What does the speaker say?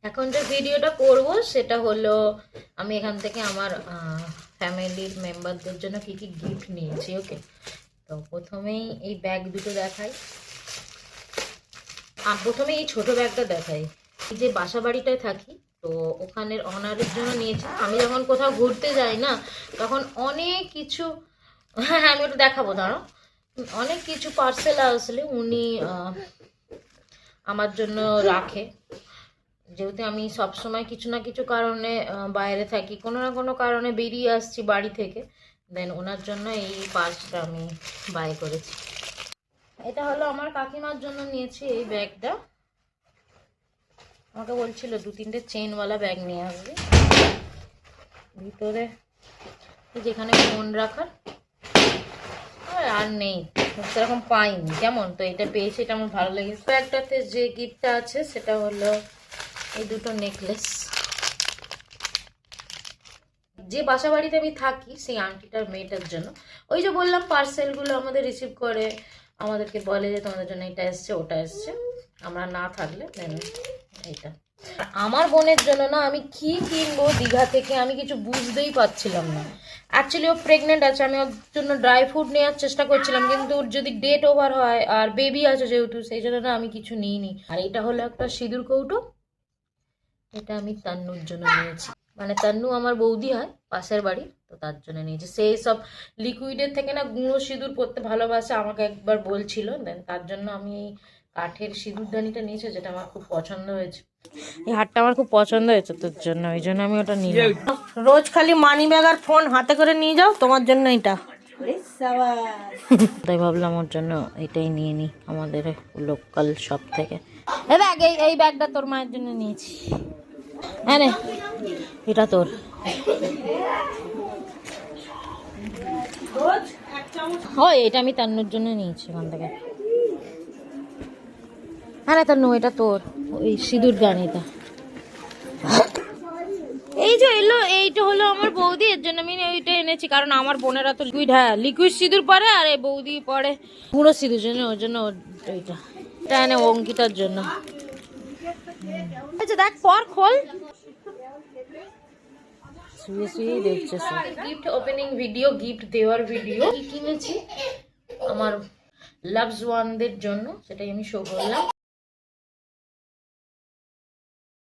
এখন যে ভিডিওটা করব সেটা হলো আমি এখান থেকে আমার ফ্যামিলির মেম্বারদের জন্য কি কি গিফট নিয়েছি। ওকে, তো প্রথমেই এই ব্যাগ দুটো দেখাই। প্রথমে এই ছোট ব্যাগটা দেখাই। এই যে বাসা বাড়িটায় থাকি, তো ওখানের অনারের জন্য নিয়েছি। আমি যখন কোথাও ঘুরতে যাই না, তখন অনেক কিছু, হ্যাঁ আমি ওটা দেখাবো, দাঁড়ো। অনেক কিছু পার্সেল আসলে উনি আমার জন্য রাখে। যেহেতু আমি সবসময় কিছু না কিছু কারণে বাইরে থাকি, কোনো না কোনো কারণে বেরিয়ে আসছি বাড়ি থেকে, দেন ওনার জন্য এই পার্সটা আমি বাই করেছি। এটা হলো আমার কাকিমার জন্য নিয়েছি এই ব্যাগটা। আমাকে বলছিল 2-3টে চেনওয়ালা ব্যাগ নিয়ে আসবে। ভিতরে যেখানে ফোন রাখার আর নেই, সেরকম পাইনি কেমন, তো এটা পেয়েছি, এটা আমার ভালো লেগেছে। ব্যাগটাতে যে গিফটটা আছে সেটা হলো এই দুটো নেকলেস। যে বাসা বাড়িতে আমি থাকি সেই আন্টিটার মেয়েটার জন্য। ওই যে বললাম পার্সেলগুলো আমাদের রিসিভ করে আমাদেরকে বলে যে তোমাদের জন্য এটা এসছে ওটা এসছে, আমরা না থাকলে দেন এইটা। আমার বোনের জন্য না আমি কি কিনবো দীঘা থেকে আমি কিছু বুঝতেই পারছিলাম না। অ্যাকচুয়ালি ও প্রেগনেন্ট আছে, আমি ওর জন্য ড্রাই ফ্রুট নেওয়ার চেষ্টা করছিলাম, কিন্তু ওর যদি ডেট ওভার হয় আর বেবি আছে যেহেতু, সেই জন্য না আমি কিছু নিইনি। আর এটা হলো একটা সিঁদুর কৌটো, এটা আমি তান্নুর জন্য নিয়েছি। মানে তান্নু আমার বৌদি হয় পাশের বাড়ি, তো তার জন্য নিয়েছি। সেই সব লিকুইডের থেকে না গুঁড়ো সিঁদুর পরতে ভালোবাসে, আমাকে একবার বলছিল, দেন তার জন্য আমি এই কাঠের সিঁদুরদানিটা নিয়েছি, যেটা আমার খুব পছন্দ হয়েছে। এই হারটা আমার খুব পছন্দ হয়েছে তোর জন্য, ওই জন্য আমি ওটা নিলাম। রোজ খালি মানি ব্যাগ আর ফোন হাতে করে নিয়ে যাও, তোমার জন্য এটা। তাই ভাবলাম ওর জন্য এটাই নিয়ে নিই আমাদের লোকাল শপ থেকে। এই ব্যাগটা তোর মায়ের জন্য নিয়েছি। হ্যাঁ রে, এটা তোর। হয় এটা আমি তান্নুর জন্য নিয়েছি ওখান থেকে। হ্যাঁ রে তান্নু, এটা তোর ওই সিঁদুর দানিটা। এই যে এলো, এইটা হলো আমার বৌদি, এর জন্য আমি ওইটা এনেছি, কারণ আমার বোনেরা তো লিকুইড, হ্যাঁ লিকুইড সিঁদুর পরে, আর এই বৌদি পরে গুঁড়ো সিঁদুর, জন্য ওর জন্য ওইটা। এটা এনে অঙ্কিতার জন্য। আচ্ছা দেখ পর খোল, শুয়ে শুয়েই দেখছে। গিফট ওপেনিং ভিডিও, গিফট দেওয়ার ভিডিও। কি কিনেছি আমার লাভস ওয়ানদের জন্য সেটাই আমি শো করলাম।